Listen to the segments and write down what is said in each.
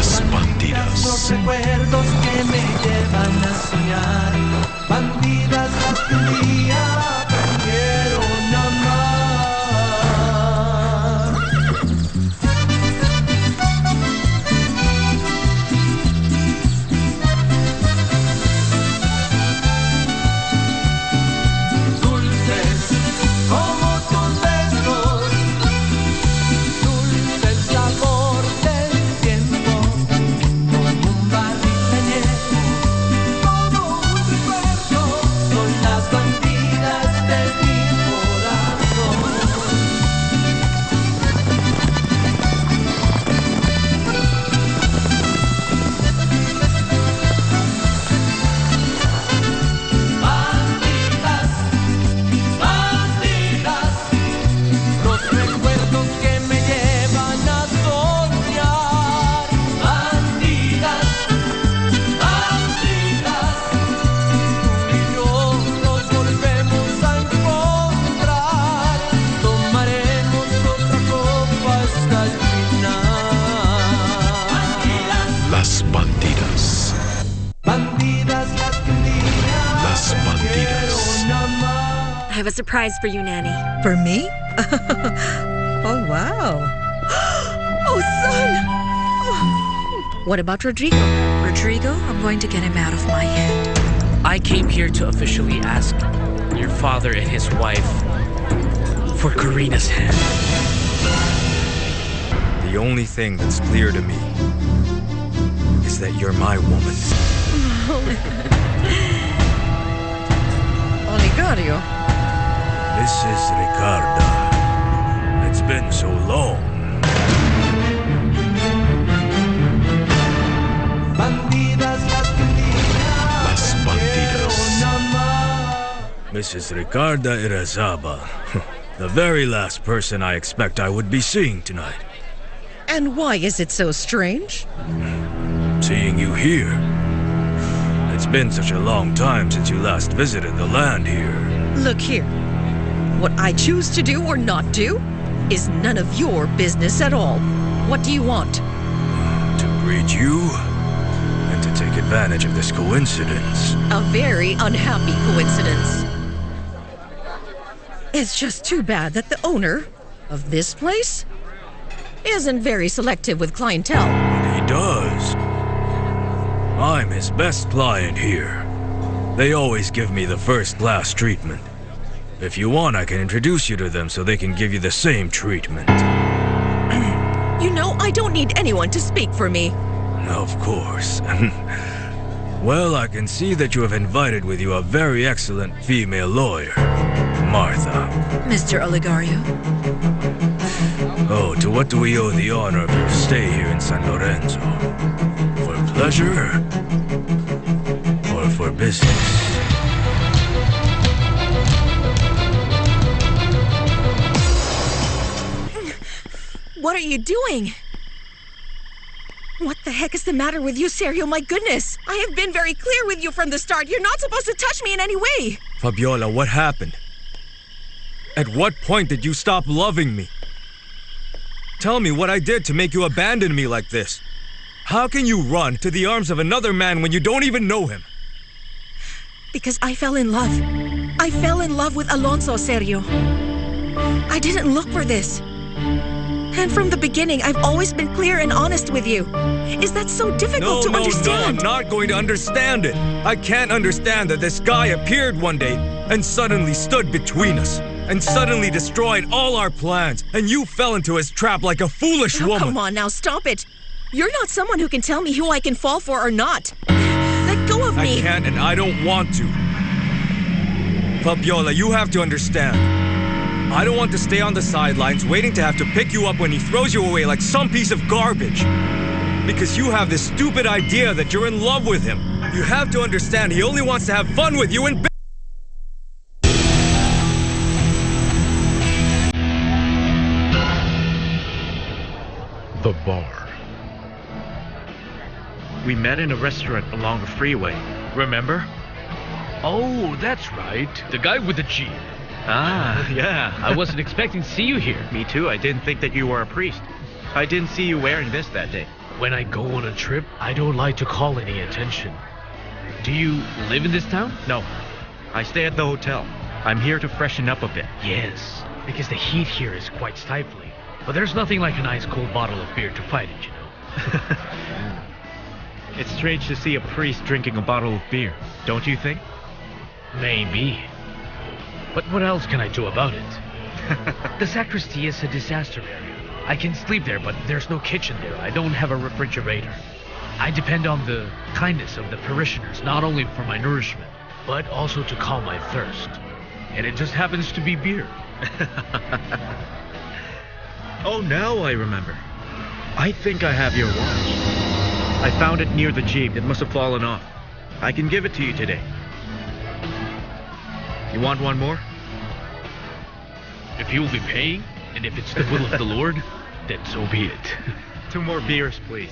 Las bandidas. Los recuerdos que me llevan a soñar. Bandidas las que un día aprendieron a amar. Dulces como tus besos, dulce el sabor del tiempo, como un barril añejo, todo un recuerdo, son las bandidas de mi corazón. Bandidas, bandidas, los recuerdos que me llevan a soñar. Bandidas, bandidas, tú y yo nos volvemos a encontrar. Tomaremos otra copa hasta el final. Las bandidas. Bandidas las que un día Las bandidas. aprendieron a amar. I have a surprise for you, Nanny. For me? Oh, wow. Oh, son! What about Rodrigo? Rodrigo, I'm going to get him out of my head. I came here to officially ask your father and his wife for Karina's hand. The only thing that's clear to me is that you're my woman. Oligario. Mrs. Ricarda. It's been so long. Bandidas las que un día Las bandidas. aprendieron a amar. Mrs. Ricarda Irazaba. The very last person I expect I would be seeing tonight. And why is it so strange? Seeing you here. It's been such a long time since you last visited the land here. Look here. What I choose to do or not do is none of your business at all. What do you want? To greet you and to take advantage of this coincidence. A very unhappy coincidence. It's just too bad that the owner of this place isn't very selective with clientele. But he does. I'm his best client here. They always give me the first-class treatment. If you want, I can introduce you to them so they can give you the same treatment. You know, I don't need anyone to speak for me. Of course. Well, I can see that you have invited with you a very excellent female lawyer, Martha. Mr. Oligario, Oh, to what do we owe the honor of your stay here in San Lorenzo? For pleasure? Or for business? What are you doing? What the heck is the matter with you, Sergio? My goodness! I have been very clear with you from the start. You're not supposed to touch me in any way. Fabiola, what happened? At what point did you stop loving me? Tell me what I did to make you abandon me like this. How can you run to the arms of another man when you don't even know him? Because I fell in love. I fell in love with Alonso, Sergio. I didn't look for this. And from the beginning, I've always been clear and honest with you. Is that so difficult to understand? No, I'm not going to understand it. I can't understand that this guy appeared one day and suddenly stood between us and suddenly destroyed all our plans, and you fell into his trap like a foolish Oh, woman. come on now, stop it. You're not someone who can tell me who I can fall for or not. Let go of me. I can't and I don't want to. Fabiola, you have to understand. I don't want to stay on the sidelines waiting to have to pick you up when he throws you away like some piece of garbage. Because you have this stupid idea that you're in love with him. You have to understand he only wants to have fun with you and The bar. We met in a restaurant along the freeway, remember? Oh, that's right. The guy with the Jeep. Ah, yeah. I wasn't expecting to see you here. Me too. I didn't think that you were a priest. I didn't see you wearing this that day. when I go on a trip, I don't like to call any attention. Do you live in this town? No, I stay at the hotel. I'm here to freshen up a bit. Yes, because the heat here is quite stifling. But there's nothing like an ice cold bottle of beer to fight it, you know. It's strange to see a priest drinking a bottle of beer, don't you think? Maybe. But what else can I do about it? The sacristy is a disaster area. I can sleep there, but there's no kitchen there. I don't have a refrigerator. I depend on the kindness of the parishioners, not only for my nourishment, but also to calm my thirst. And it just happens to be beer. Oh, now I remember. I think I have your watch. I found it near the jeep. It must have fallen off. I can give it to you today. You want one more? If you will be paying, and if it's the will of the Lord, then so be it. 2 more beers, please.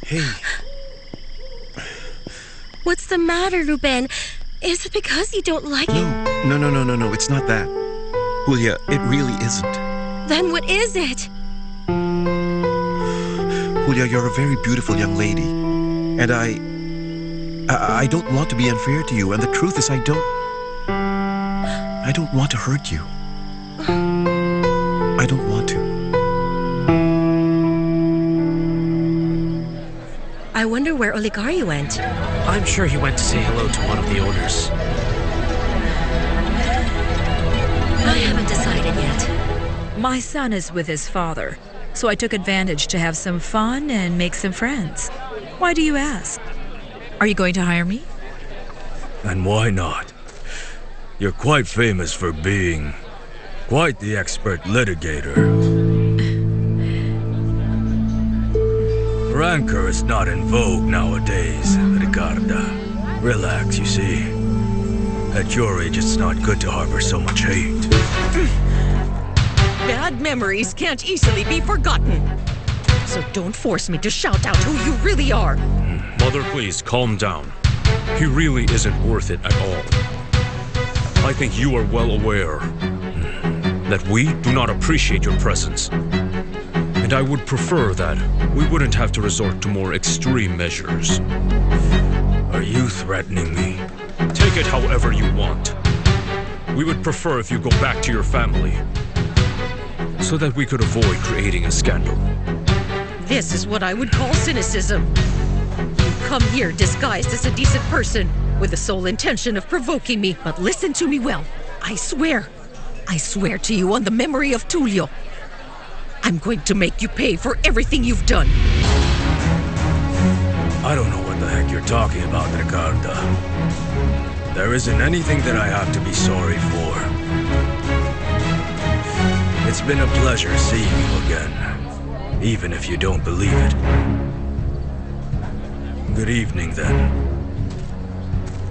Hey. What's the matter, Ruben? Is it because you don't like it? No, it's not that. Julia, it really isn't. Then what is it? Julia, you're a very beautiful young lady. And I don't want to be unfair to you. And the truth is I don't want to hurt you. I don't want to. I wonder where Oligari went. I'm sure he went to say hello to one of the owners. I haven't decided yet. My son is with his father, so I took advantage to have some fun and make some friends. Why do you ask? Are you going to hire me? And why not? You're quite famous for being quite the expert litigator. Rancor is not in vogue nowadays, Ricarda. Relax, you see. At your age, it's not good to harbor so much hate. Bad memories can't easily be forgotten. So don't force me to shout out who you really are. Mother, please, calm down. He really isn't worth it at all. I think you are well aware that we do not appreciate your presence. And I would prefer that we wouldn't have to resort to more extreme measures. Are you threatening me? Take it however you want. We would prefer if you go back to your family, so that we could avoid creating a scandal. This is what I would call cynicism. You come here disguised as a decent person with the sole intention of provoking me. But listen to me well. I swear to you on the memory of Tulio, I'm going to make you pay for everything you've done. I don't know what the heck you're talking about, Ricarda. There isn't anything that I have to be sorry for. It's been a pleasure seeing you again, even if you don't believe it. Good evening, then.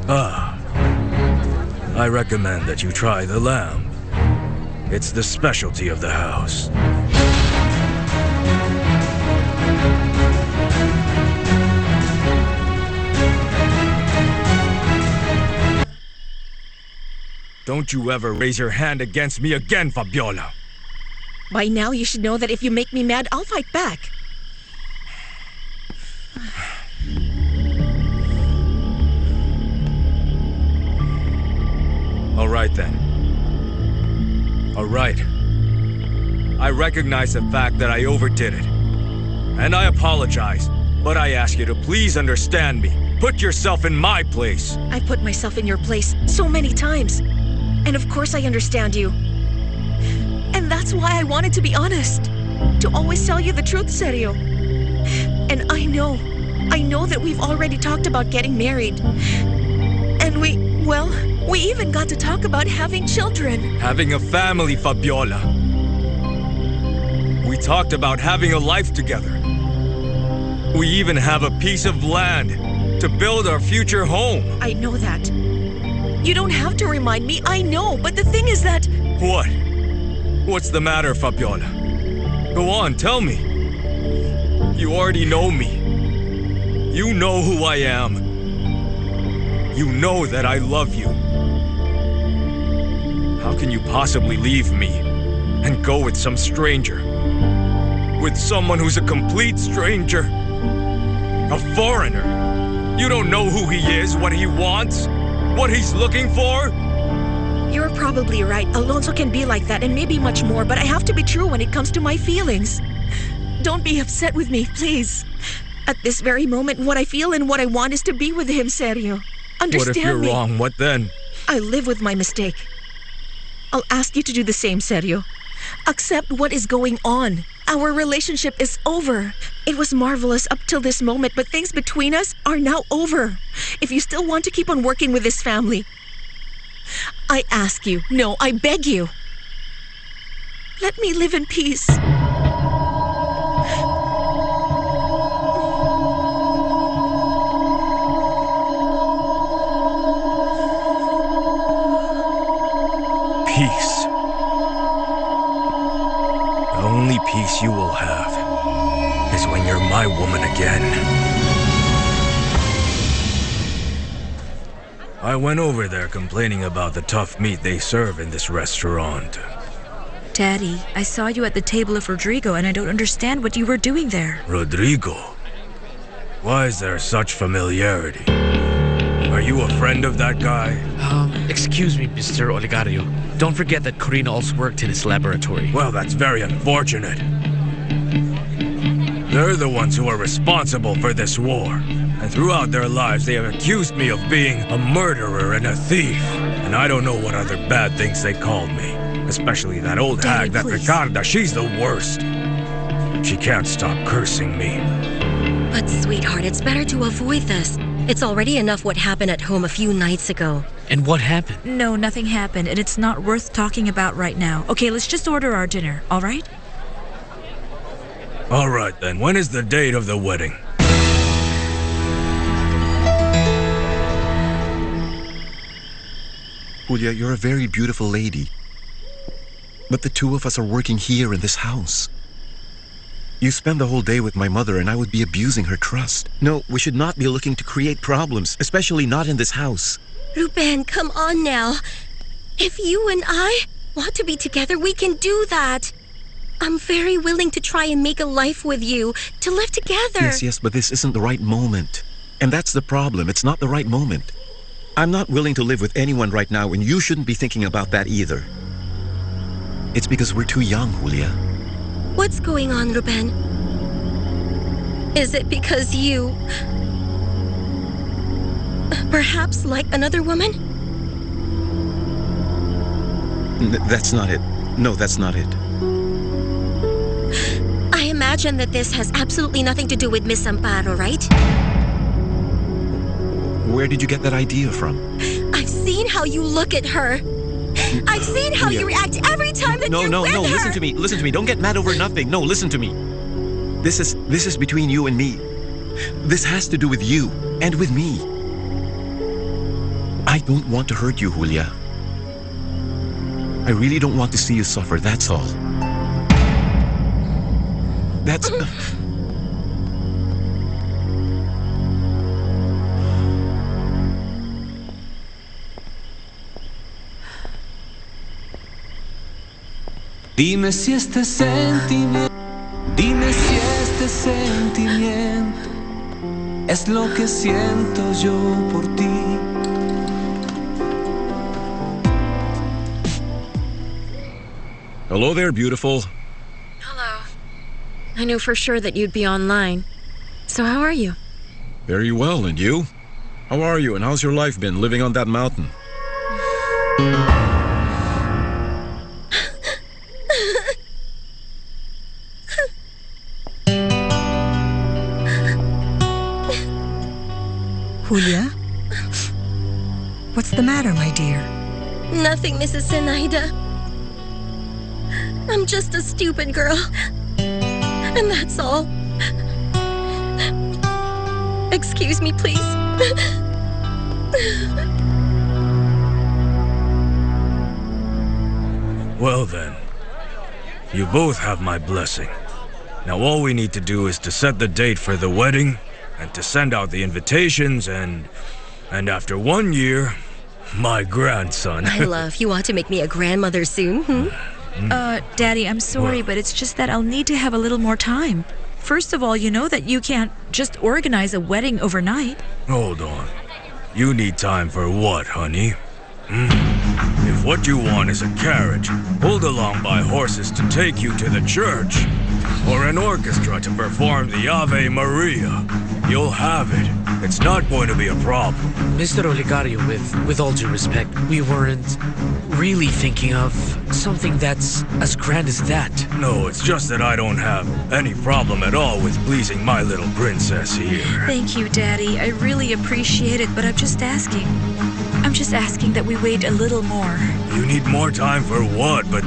I recommend that you try the lamb. It's the specialty of the house. Don't you ever raise your hand against me again, Fabiola. By now you should know that if you make me mad, I'll fight back. All right, then. All right. I recognize the fact that I overdid it. And I apologize. But I ask you to please understand me. Put yourself in my place. I put myself in your place so many times. And of course I understand you. And that's why I wanted to be honest. To always tell you the truth, Sergio. And I know that we've already talked about getting married. And we even got to talk about having children. Having a family, Fabiola. We talked about having a life together. We even have a piece of land to build our future home. I know that. You don't have to remind me, I know, but the thing is that... What? What's the matter, Fabiola? Go on, tell me. You already know me. You know who I am. You know that I love you. How How can you possibly leave me and go with some stranger? With someone who's a complete stranger? A foreigner? You don't know who he is, what he wants, what he's looking for? You're probably right. Alonso can be like that and maybe much more, but I have to be true when it comes to my feelings. Don't be upset with me, please. At this very moment, what I feel and what I want is to be with him, Sergio. Understand What if you're me? wrong? What then? I live with my mistake. I'll ask you to do the same, Sergio. Accept what is going on. Our relationship is over. It was marvelous up till this moment, but things between us are now over. If you still want to keep on working with this family, I ask you, no, I beg you. Let me live in peace. Peace. The only peace you will have is when you're my woman again. I went over there complaining about the tough meat they serve in this restaurant. Daddy, I saw you at the table of Rodrigo and I don't understand what you were doing there. Rodrigo? Why is there such familiarity? Are you a friend of that guy? Excuse me, Mr. Oligario. Don't forget that Corina also worked in his laboratory. Well, that's very unfortunate. They're the ones who are responsible for this war. And throughout their lives, they have accused me of being a murderer and a thief. And I don't know what other bad things they called me. Especially that old Daddy, hag, that please. Ricarda. She's the worst. She can't stop cursing me. But sweetheart, it's better to avoid this. It's already enough what happened at home a few nights ago. And what happened? No, nothing happened, and it's not worth talking about right now. Okay, let's just order our dinner, all right? All right then, when is the date of the wedding? Julia, you're a very beautiful lady. But the two of us are working here in this house. You spend the whole day with my mother and I would be abusing her trust. No, we should not be looking to create problems, especially not in this house. Ruben, come on now. If you and I want to be together, we can do that. I'm very willing to try and make a life with you, to live together. Yes, but this isn't the right moment. And that's the problem. It's not the right moment. I'm not willing to live with anyone right now, and you shouldn't be thinking about that either. It's because we're too young, Julia. What's going on, Ruben? Is it because you perhaps like another woman? That's not it. No, that's not it. I imagine that this has absolutely nothing to do with Miss Amparo, right? Where did you get that idea from? I've seen how you look at her. I've seen how you react every time that you're with her. No, listen to me. Don't get mad over nothing. No, listen to me. This is between you and me. This has to do with you and with me. I don't want to hurt you, Julia. I really don't want to see you suffer, that's all. That's... Dime si este sentimiento es lo que siento yo por ti. Hello there, beautiful. Hello. I knew for sure that you'd be online. So how are you? Very well, and you? How are you, and how's your life been living on that mountain? Julia? What's the matter, my dear? Nothing, Mrs. Zenaida. I'm just a stupid girl. And that's all. Excuse me, please. Well then, you both have my blessing. Now all we need to do is to set the date for the wedding and to send out the invitations and after 1 year, my grandson. My love, you want to make me a grandmother soon, hmm? Daddy, I'm sorry, but it's just that I'll need to have a little more time. First of all, you know that you can't just organize a wedding overnight. Hold on. You need time for what, honey? If what you want is a carriage pulled along by horses to take you to the church, or an orchestra to perform the Ave Maria, you'll have it. It's not going to be a problem. Mr. Oligario, with all due respect, we weren't really thinking of something that's as grand as that. No, it's just that I don't have any problem at all with pleasing my little princess here. Thank you, Daddy. I really appreciate it, but I'm just asking that we wait a little more. You need more time for what? But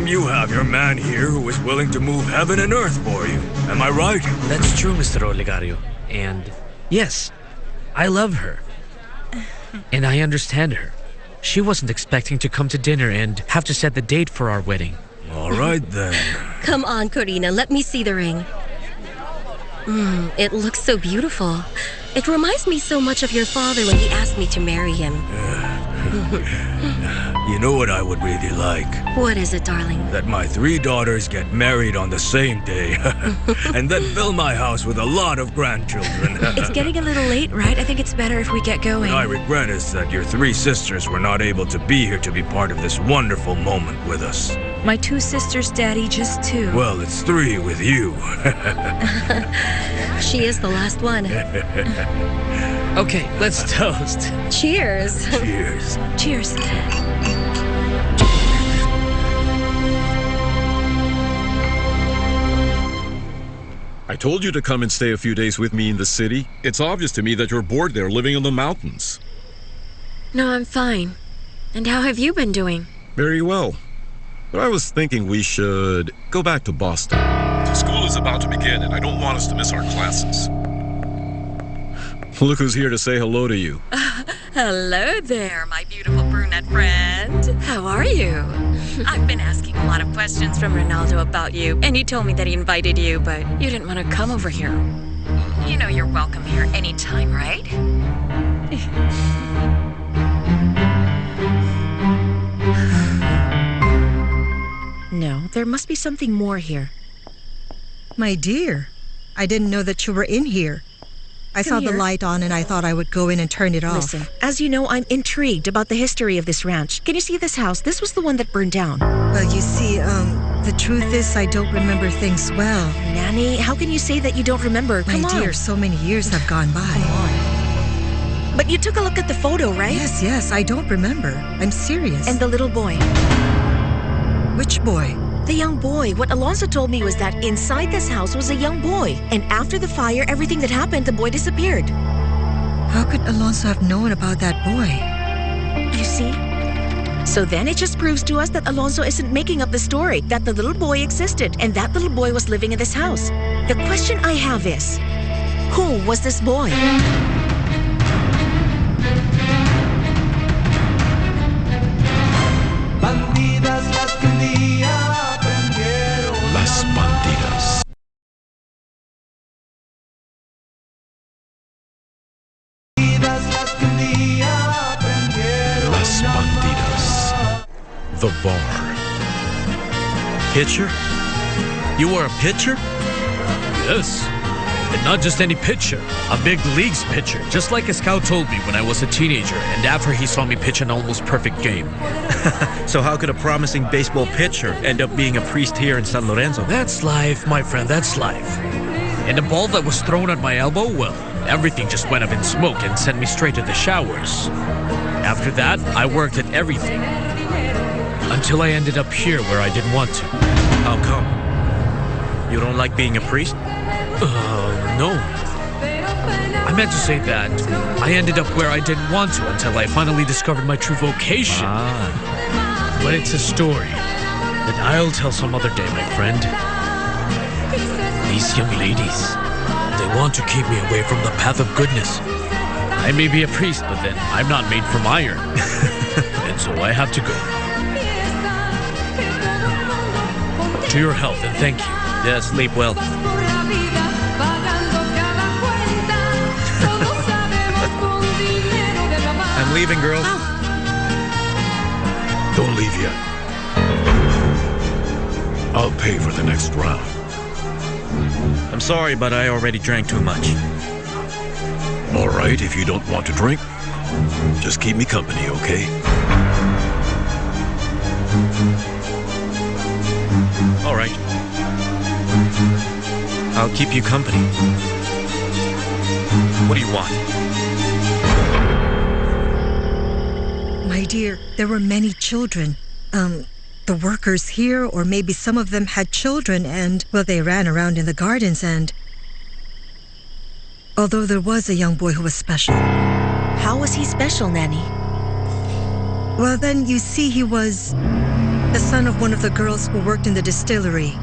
you have your man here who is willing to move heaven and earth for you. Am I right? That's true, Mr. Oligario. And yes, I love her. And I understand her. She wasn't expecting to come to dinner and have to set the date for our wedding. All right, then. Come on, Corina, let me see the ring. It looks so beautiful. It reminds me so much of your father when he asked me to marry him. You know what I would really like? What is it, darling? That my 3 daughters get married on the same day. And then fill my house with a lot of grandchildren. It's getting a little late, right? I think it's better if we get going. What I regret is that your 3 sisters were not able to be here to be part of this wonderful moment with us. My 2 sisters, Daddy, just 2. Well, it's 3 with you. She is the last one. Okay, let's toast. Cheers. Cheers. Cheers. I told you to come and stay a few days with me in the city. It's obvious to me that you're bored there living in the mountains. No, I'm fine. And how have you been doing? Very well. But I was thinking we should go back to Boston. School is about to begin and I don't want us to miss our classes. Look who's here to say hello to you. Hello there, my beautiful brunette friend. How are you? I've been asking a lot of questions from Ronaldo about you, and he told me that he invited you, but you didn't want to come over here. You know you're welcome here anytime, right? No, there must be something more here. My dear, I didn't know that you were in here. I saw the light on and I thought I would go in and turn it off. Listen, as you know, I'm intrigued about the history of this ranch. Can you see this house? This was the one that burned down. Well, you see, the truth is I don't remember things well. Nanny, how can you say that you don't remember? Come My on. dear, so many years have gone by. Come on. But you took a look at the photo, right? Yes, I don't remember. I'm serious. And the little boy. Which boy? The young boy. What Alonso told me was that inside this house was a young boy. And after the fire, everything that happened, the boy disappeared. How could Alonso have known about that boy? You see? So then it just proves to us that Alonso isn't making up the story, that the little boy existed, and that little boy was living in this house. The question I have is, who was this boy? Bandidas las que un día aprendieron Las Bandidas. las que un día aprendieron Las Bandidas. The bar. Pitcher? You were a pitcher? Yes. And not just any pitcher, a big leagues pitcher, just like a scout told me when I was a teenager and after he saw me pitch an almost perfect game. So how could a promising baseball pitcher end up being a priest here in San Lorenzo? That's life, my friend, that's life. And the ball that was thrown at my elbow, well, everything just went up in smoke and sent me straight to the showers. After that, I worked at everything. Until I ended up here where I didn't want to. How come? You don't like being a priest? No. I meant to say that I ended up where I didn't want to until I finally discovered my true vocation. But it's a story that I'll tell some other day, my friend. These young ladies, they want to keep me away from the path of goodness. I may be a priest, but then I'm not made from iron. And so I have to go. To your health and thank you. Yeah, sleep well. pagando cada cuenta. Todos sabemos con dinero de la I'm leaving, girls. Oh, Don't leave yet. I'll pay for the next round. I'm sorry, but I already drank too much. All right, if you don't want to drink, just keep me company, okay? All right. I'll keep you company. What do you want? My dear, there were many children. The workers here, or maybe some of them had children, and, well, they ran around in the gardens, and... Although there was a young boy who was special. How was he special, Nanny? Well, then, you see, he was the son of one of the girls who worked in the distillery.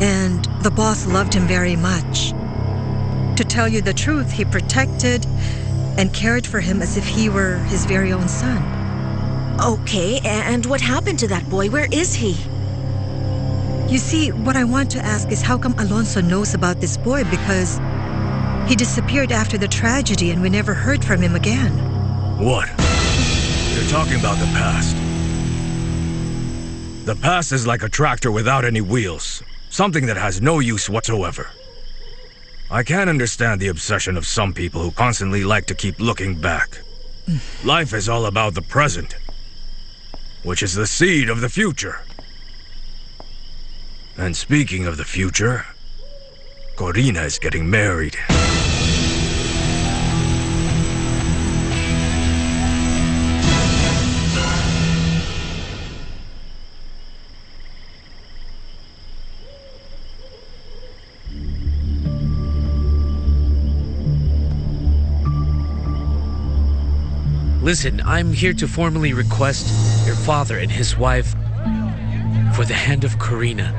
And the boss loved him very much. To tell you the truth, he protected and cared for him as if he were his very own son. Okay, and what happened to that boy? Where is he? You see, what I want to ask is how come Alonso knows about this boy, because he disappeared after the tragedy and we never heard from him again. What? You're talking about the past. The past is like a tractor without any wheels. Something that has no use whatsoever. I can't understand the obsession of some people who constantly like to keep looking back. Life is all about the present, which is the seed of the future. And speaking of the future, Corina is getting married. Listen, I'm here to formally request your father and his wife for the hand of Corina.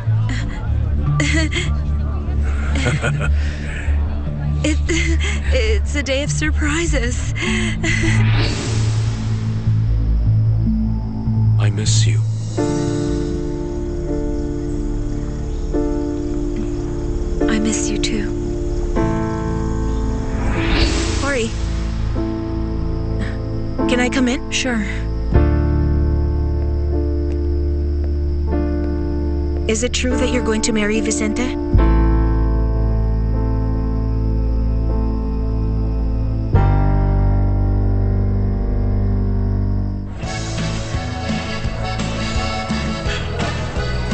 It's a day of surprises. I miss you. I miss you too. Hori, can I come in? Sure. Is it true that you're going to marry Vicente?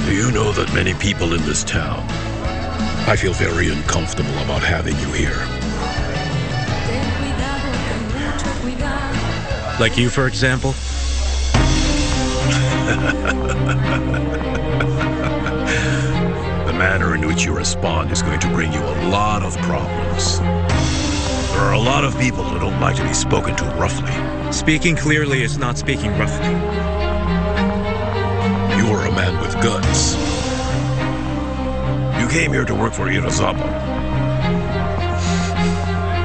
Do you know that many people in this town, I feel very uncomfortable about having you here. Like you, for example? The manner in which you respond is going to bring you a lot of problems. There are a lot of people who don't like to be spoken to roughly. Speaking clearly is not speaking roughly. You are a man with guts. You came here to work for Irazaba.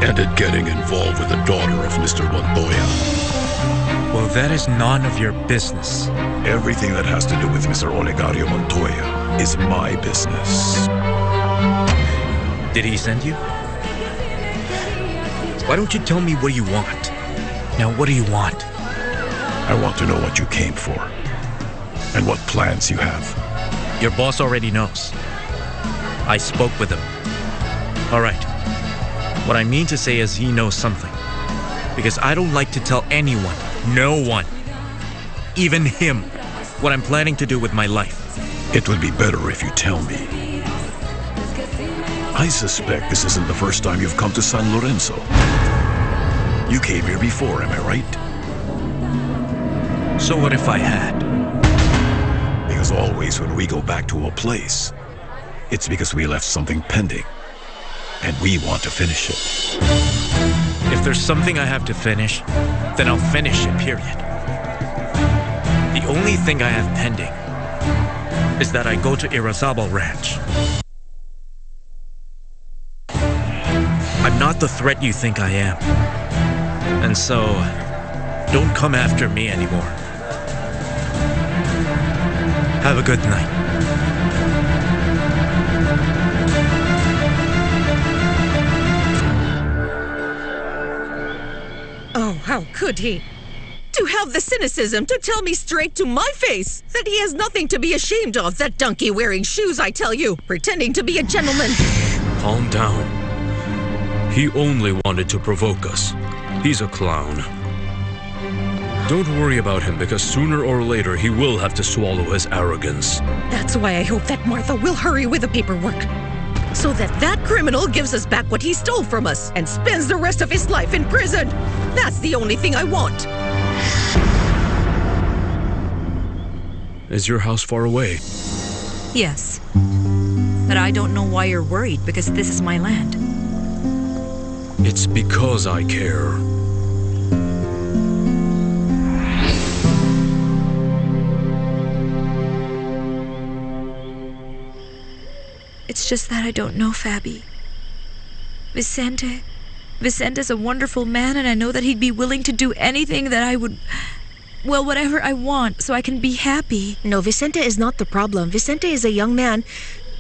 Ended getting involved with the daughter of Mr. Montoya. Well, that is none of your business. Everything that has to do with Mr. Olegario Montoya is my business. Did he send you? Why don't you tell me what you want? Now, what do you want? I want to know what you came for. And what plans you have. Your boss already knows. I spoke with him. All right. What I mean to say is he knows something. Because I don't like to tell anyone, no one, even him, what I'm planning to do with my life. It would be better if you tell me. I suspect this isn't the first time you've come to San Lorenzo. You came here before, am I right? So what if I had? Because always when we go back to a place, it's because we left something pending. And we want to finish it. If there's something I have to finish, then I'll finish it, period. The only thing I have pending is that I go to Irazabal Ranch. I'm not the threat you think I am. And so, don't come after me anymore. Have a good night. Oh, how could he? to have the cynicism to tell me straight to my face that he has nothing to be ashamed of, that donkey wearing shoes, I tell you, pretending to be a gentleman. Calm down. He only wanted to provoke us. He's a clown. Don't worry about him because sooner or later he will have to swallow his arrogance. That's why I hope that Martha will hurry with the paperwork, so that criminal gives us back what he stole from us and spends the rest of his life in prison. That's the only thing I want. Is your house far away? Yes. But I don't know why you're worried, because this is my land. It's because I care. It's just that I don't know Fabi. Vicente's a wonderful man, and I know that he'd be willing to do anything that I would... Well, whatever I want, so I can be happy. No, Vicente is not the problem. Vicente is a young man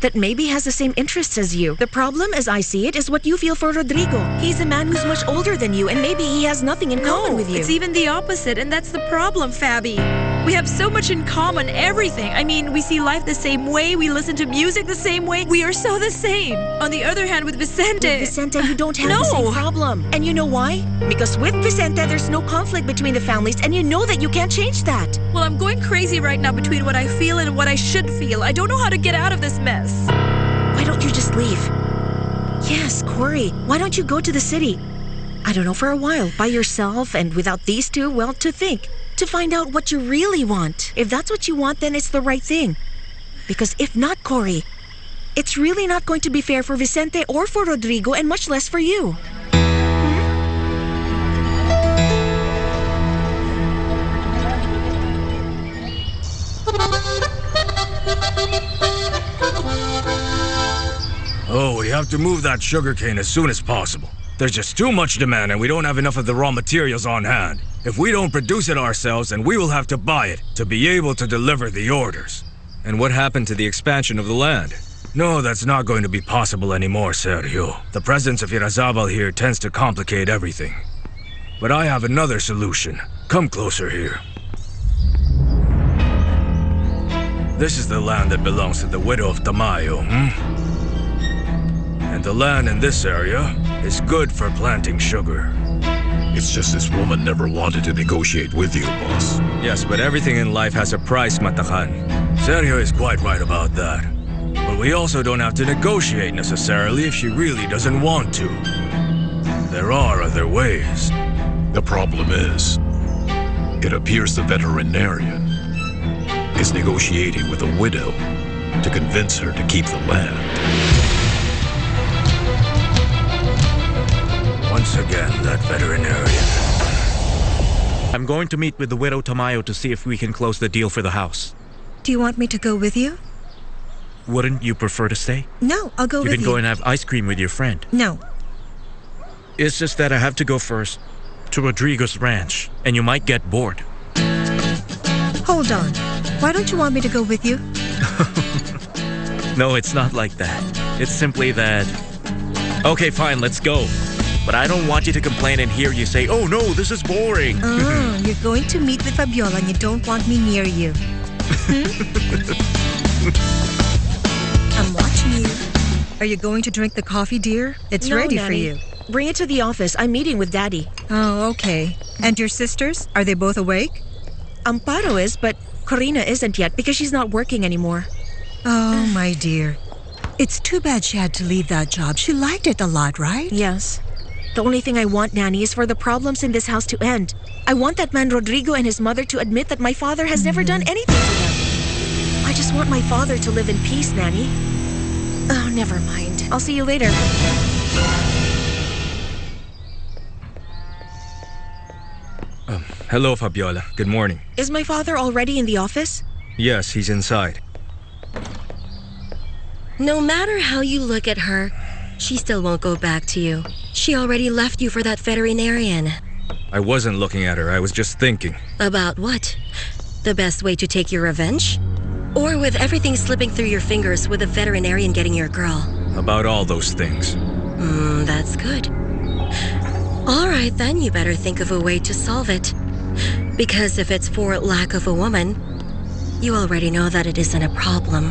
that maybe has the same interests as you. The problem, as I see it, is what you feel for Rodrigo. He's a man who's much older than you, and maybe he has nothing in common with you. It's even the opposite, and that's the problem, Fabi. We have so much in common, everything. I mean, we see life the same way, we listen to music the same way. We are so the same. On the other hand, with Vicente... With Vicente, you don't have the same problem. And you know why? Because with Vicente, there's no conflict between the families, and you know that you can't change that. Well, I'm going crazy right now between what I feel and what I should feel. I don't know how to get out of this mess. Why don't you just leave? Yes, Corey, why don't you go to the city? I don't know, for a while, by yourself, and without these two, well, to think. To find out what you really want. If that's what you want, then it's the right thing. Because if not, Corey, it's really not going to be fair for Vicente or for Rodrigo, and much less for you. Oh, we have to move that sugarcane as soon as possible. There's just too much demand and we don't have enough of the raw materials on hand. If we don't produce it ourselves, then we will have to buy it to be able to deliver the orders. And what happened to the expansion of the land? No, that's not going to be possible anymore, Sergio. The presence of Irazabal here tends to complicate everything. But I have another solution. Come closer here. This is the land that belongs to the widow of Tamayo, And the land in this area is good for planting sugar. It's just this woman never wanted to negotiate with you, boss. Yes, but everything in life has a price, Matakan. Sergio is quite right about that. But we also don't have to negotiate necessarily if she really doesn't want to. There are other ways. The problem is, it appears the veterinarian is negotiating with a widow to convince her to keep the land. Once again, that veterinarian. I'm going to meet with the widow Tamayo to see if we can close the deal for the house. Do you want me to go with you? Wouldn't you prefer to stay? No, I'll go with you. You can go and have ice cream with your friend. No. It's just that I have to go first to Rodrigo's ranch, and you might get bored. Hold on. Why don't you want me to go with you? No, it's not like that. It's simply that... Okay, fine, let's go. But I don't want you to complain and hear you say, "Oh no, this is boring." Oh, you're going to meet with Fabiola and you don't want me near you. I'm watching you. Are you going to drink the coffee, dear? It's ready Nanny. for you. Bring it to the office. I'm meeting with Daddy. Oh, okay. And your sisters? Are they both awake? Amparo is, but Corina isn't yet because she's not working anymore. Oh, my dear. It's too bad she had to leave that job. She liked it a lot, right? Yes. The only thing I want, Nanny, is for the problems in this house to end. I want that man Rodrigo and his mother to admit that my father has never done anything to them. I just want my father to live in peace, Nanny. Oh, never mind. I'll see you later. Hello, Fabiola. Good morning. Is my father already in the office? Yes, he's inside. No matter how you look at her, she still won't go back to you. She already left you for that veterinarian. I wasn't looking at her, I was just thinking. About what? The best way to take your revenge? Or with everything slipping through your fingers with the veterinarian getting your girl? About all those things. That's good. All right, then you better think of a way to solve it. Because if it's for lack of a woman, you already know that it isn't a problem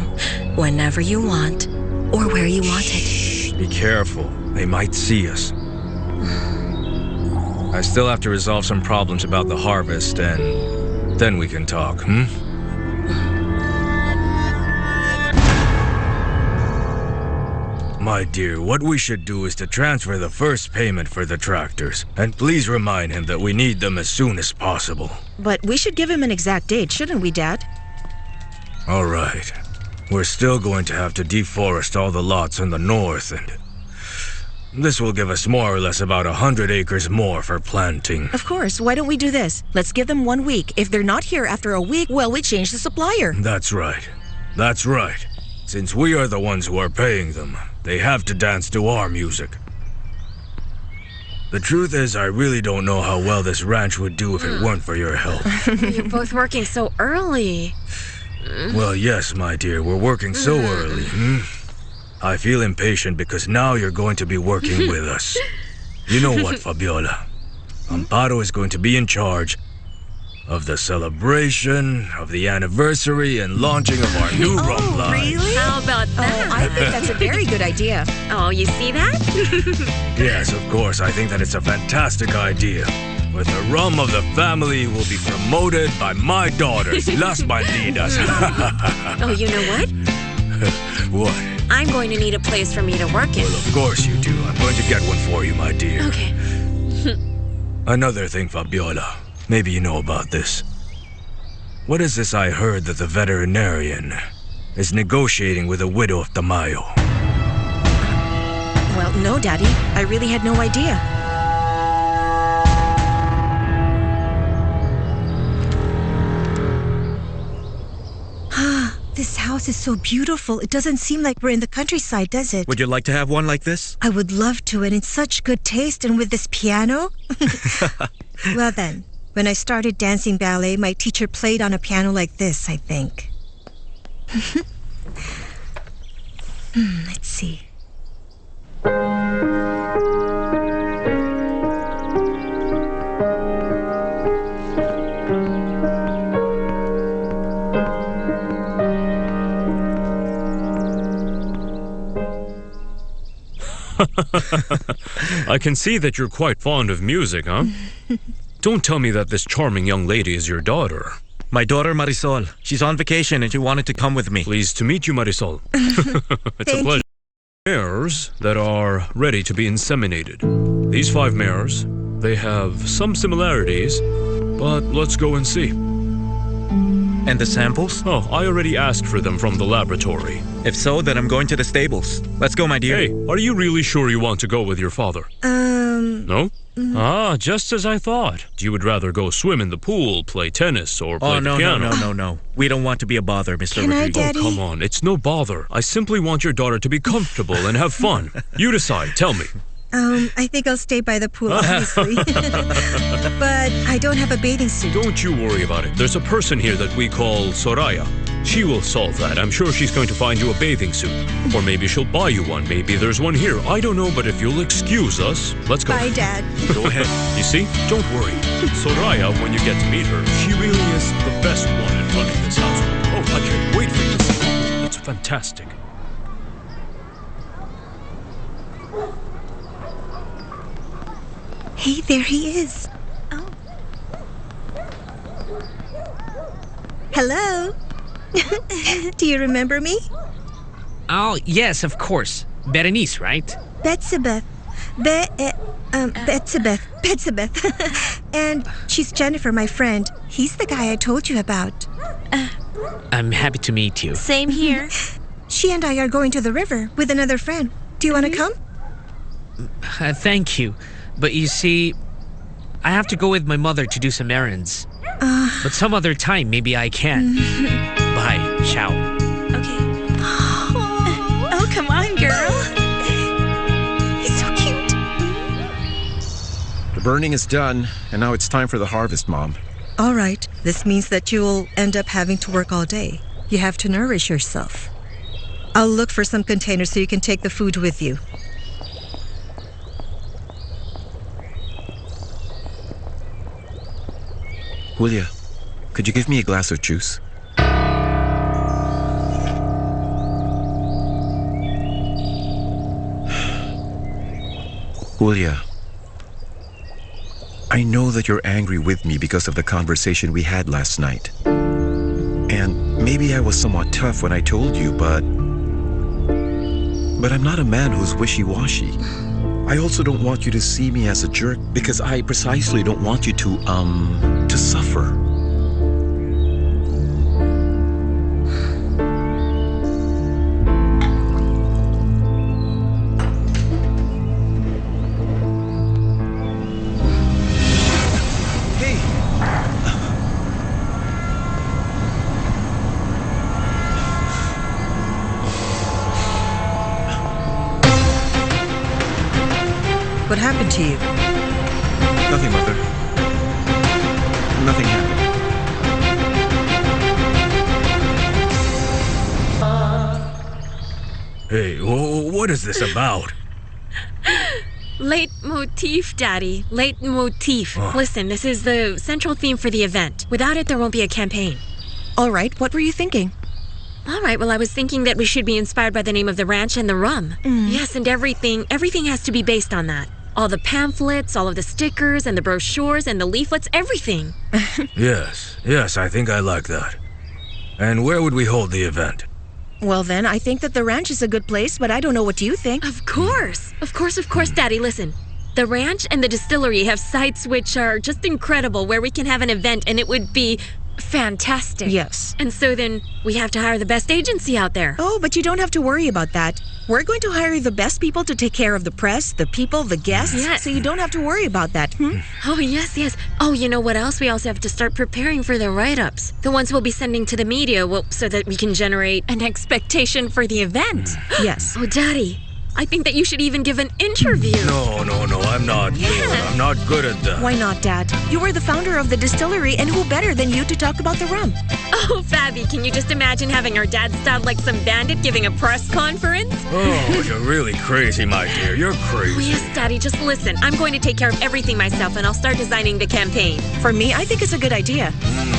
whenever you want or where you want it. Shh, be careful. They might see us. I still have to resolve some problems about the harvest, and then we can talk, My dear, what we should do is to transfer the first payment for the tractors. And please remind him that we need them as soon as possible. But we should give him an exact date, shouldn't we, Dad? All right. We're still going to have to deforest all the lots in the north, and this will give us more or less about 100 acres more for planting. Of course. Why don't we do this? Let's give them 1 week. If they're not here after a week, well, we change the supplier. That's right. That's right. Since we are the ones who are paying them, they have to dance to our music. The truth is, I really don't know how well this ranch would do if it weren't for your help. You're both working so early. Well, yes, my dear, we're working so early. I feel impatient because now you're going to be working with us. You know what, Fabiola? Amparo is going to be in charge of the celebration, of the anniversary, and launching of our new rum line. Really? How about that? I think that's a very good idea. Oh, you see that? Yes, of course, I think that it's a fantastic idea. But the rum of the family will be promoted by my daughters, Las Bandidas. Oh, you know what? What? I'm going to need a place for me to work in. Well, of course you do. I'm going to get one for you, my dear. Okay. Another thing, Fabiola. Maybe you know about this. What is this I heard that the veterinarian is negotiating with a widow of Tamayo? Well, no, Daddy. I really had no idea. This house is so beautiful. It doesn't seem like we're in the countryside, does it? Would you like to have one like this? I would love to, and in such good taste, and with this piano. Well then, when I started dancing ballet, my teacher played on a piano like this, I think. Let's see. I can see that you're quite fond of music, huh? Don't tell me that this charming young lady is your daughter. My daughter Marisol. She's on vacation and she wanted to come with me. Pleased to meet you, Marisol. It's a pleasure. Mares that are ready to be inseminated. These 5 mares, they have some similarities, but let's go and see. And the samples? Oh, I already asked for them from the laboratory. If so, then I'm going to the stables. Let's go, my dear. Hey, are you really sure you want to go with your father? No? Ah, just as I thought. You would rather go swim in the pool, play tennis, or play the piano. No. We don't want to be a bother, Mr. Can I, Rodrigo. Daddy? Oh, come on. It's no bother. I simply want your daughter to be comfortable and have fun. You decide. Tell me. I think I'll stay by the pool, obviously. But I don't have a bathing suit. Don't you worry about it. There's a person here that we call Soraya. She will solve that. I'm sure she's going to find you a bathing suit. Or maybe she'll buy you one. Maybe there's one here. I don't know, but if you'll excuse us, let's go. Bye, Dad. Go ahead. You see? Don't worry. Soraya, when you get to meet her, she really is the best one in running this household. Oh, I can't wait for you to see her. It's fantastic. Hey, there he is. Oh. Hello. Do you remember me? Oh, yes, of course. Berenice, right? Betsabeth. Betsabeth. And she's Jennifer, my friend. He's the guy I told you about. I'm happy to meet you. Same here. She and I are going to the river with another friend. Do you want to come? Thank you. But you see, I have to go with my mother to do some errands. But some other time, maybe I can. Bye. Ciao. Okay. Oh, come on, girl. He's so cute. The burning is done, and now it's time for the harvest, Mom. All right. This means that you'll end up having to work all day. You have to nourish yourself. I'll look for some containers so you can take the food with you. Julia, could you give me a glass of juice? Julia, I know that you're angry with me because of the conversation we had last night. And maybe I was somewhat tough when I told you, but I'm not a man who's wishy-washy. I also don't want you to see me as a jerk because I precisely don't want you to suffer. What happened to you? Nothing, Mother. Nothing happened. Hey, what is this about? Leitmotif, Daddy. Leitmotif. Listen, this is the central theme for the event. Without it, there won't be a campaign. All right, what were you thinking? All right, well, I was thinking that we should be inspired by the name of the ranch and the rum. Yes, and everything has to be based on that. All the pamphlets, all of the stickers, and the brochures, and the leaflets, everything. Yes, I think I like that. And where would we hold the event? Well, then, I think that the ranch is a good place, but I don't know what you think. Of course, Daddy, listen. The ranch and the distillery have sites which are just incredible, where we can have an event, and it would be fantastic. Yes. And so then we have to hire the best agency out there. Oh, but you don't have to worry about that. We're going to hire the best people to take care of the press, the people, the guests. Yes. So you don't have to worry about that. Oh, yes. Oh, you know what else? We also have to start preparing for the write-ups. The ones we'll be sending to the media, so that we can generate an expectation for the event. Yes. Oh, Daddy, I think that you should even give an interview. No, I'm not good. I'm not good at that. Why not, Dad? You were the founder of the distillery, and who better than you to talk about the rum? Oh, Fabi, can you just imagine having our dad sound like some bandit giving a press conference? Oh, you're really crazy, my dear. You're crazy. Oh, yes, Daddy, just listen. I'm going to take care of everything myself, and I'll start designing the campaign. For me, I think it's a good idea.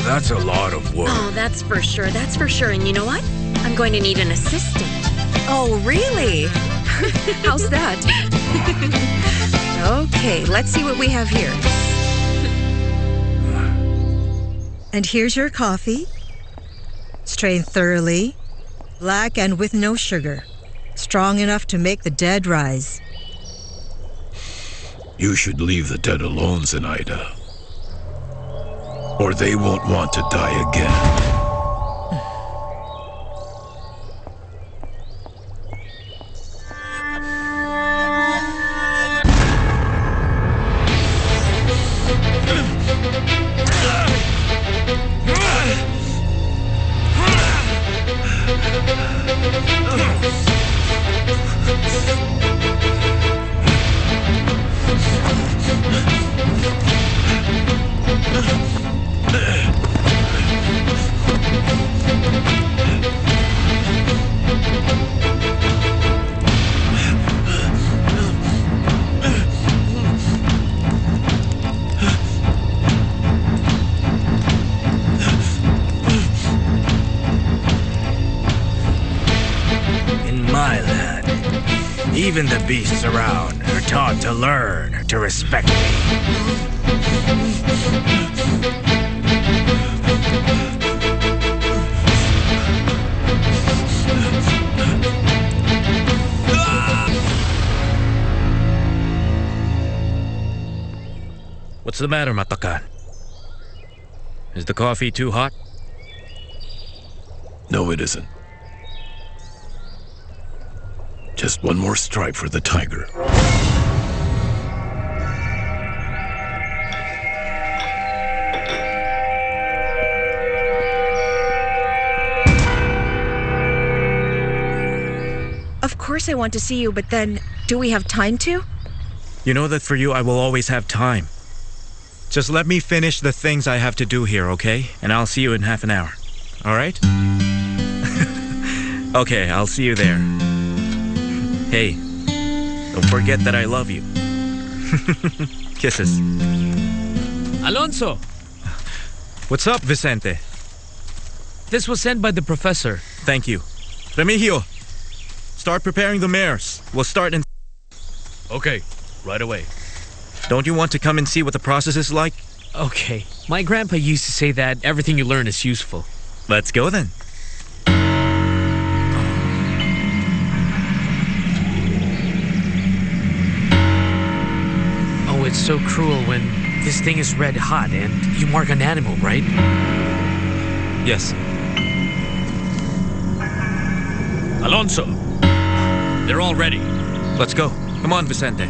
That's a lot of work. Oh, that's for sure. And you know what? I'm going to need an assistant. Oh, really? How's that? Okay, let's see what we have here. And here's your coffee. Strained thoroughly, black and with no sugar. Strong enough to make the dead rise. You should leave the dead alone, Zenaida. Or they won't want to die again. Even the beasts around are taught to learn to respect me. What's the matter, Matakan? Is the coffee too hot? No, it isn't. Just one more stripe for the tiger. Of course I want to see you, but then, do we have time to? You know that for you, I will always have time. Just let me finish the things I have to do here, okay? And I'll see you in half an hour. All right? Okay, I'll see you there. Hey, don't forget that I love you. Kisses. Alonso! What's up, Vicente? This was sent by the professor. Thank you. Remigio, start preparing the mares. We'll start in... Okay, right away. Don't you want to come and see what the process is like? Okay. My grandpa used to say that everything you learn is useful. Let's go then. Oh, it's so cruel when this thing is red hot and you mark an animal, right? Yes. Alonso, they're all ready. Let's go. Come on, Vicente.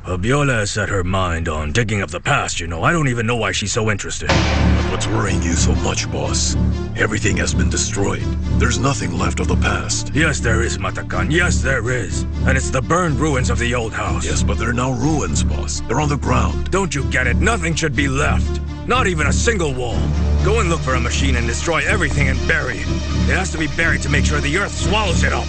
Fabiola has set her mind on digging up the past, you know. I don't even know why she's so interested. But what's worrying you so much, boss? Everything has been destroyed. There's nothing left of the past. Yes, there is, Matakan. Yes, there is. And it's the burned ruins of the old house. Yes, but they're now ruins, boss. They're on the ground. Don't you get it? Nothing should be left. Not even a single wall. Go and look for a machine and destroy everything and bury it. It has to be buried to make sure the earth swallows it up.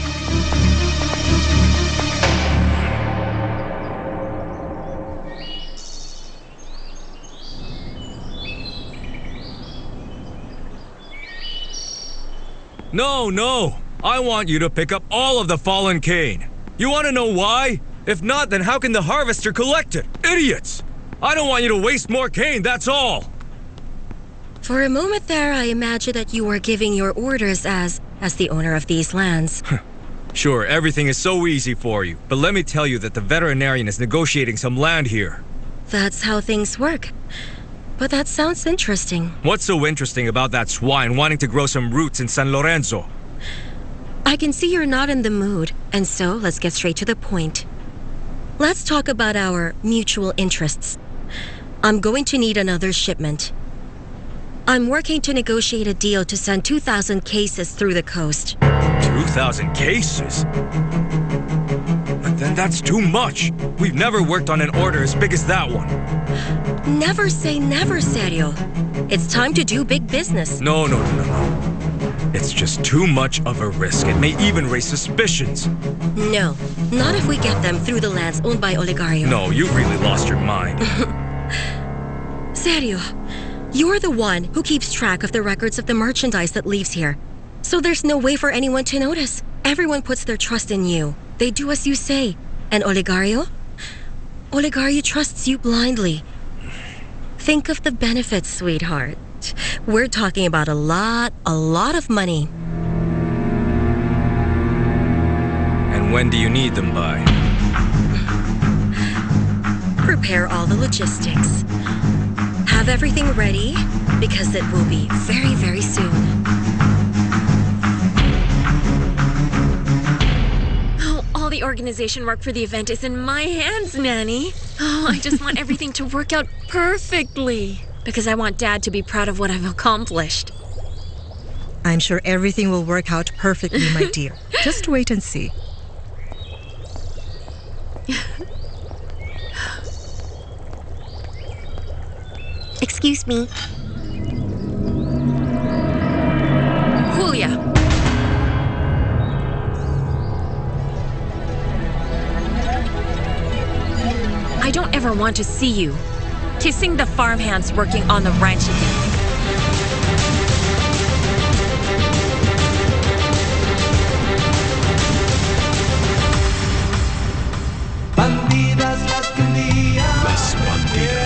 No. I want you to pick up all of the fallen cane. You want to know why? If not, then how can the harvester collect it? Idiots! I don't want you to waste more cane, that's all. For a moment there, I imagined that you were giving your orders as the owner of these lands. Sure, everything is so easy for you, but let me tell you that the veterinarian is negotiating some land here. That's how things work. But that sounds interesting. What's so interesting about that swine wanting to grow some roots in San Lorenzo? I can see you're not in the mood, and so let's get straight to the point. Let's talk about our mutual interests. I'm going to need another shipment. I'm working to negotiate a deal to send 2,000 cases through the coast. 2,000 cases? But then that's too much. We've never worked on an order as big as that one. Never say never, Sergio. It's time to do big business. No. It's just too much of a risk. It may even raise suspicions. No, not if we get them through the lands owned by Oligario. No, you really lost your mind. Sergio, you're the one who keeps track of the records of the merchandise that leaves here. So there's no way for anyone to notice. Everyone puts their trust in you. They do as you say. And Oligario? Oligario trusts you blindly. Think of the benefits, sweetheart. We're talking about a lot of money. And when do you need them by? Prepare all the logistics. Have everything ready, because it will be very, very soon. Oh, all the organization work for the event is in my hands, Nanny. Oh, I just want everything to work out perfectly. Because I want Dad to be proud of what I've accomplished. I'm sure everything will work out perfectly, my dear. Just wait and see. Excuse me. Julia. I don't ever want to see you kissing the farmhands working on the ranch again. Bandidas las que un día Las bandidas.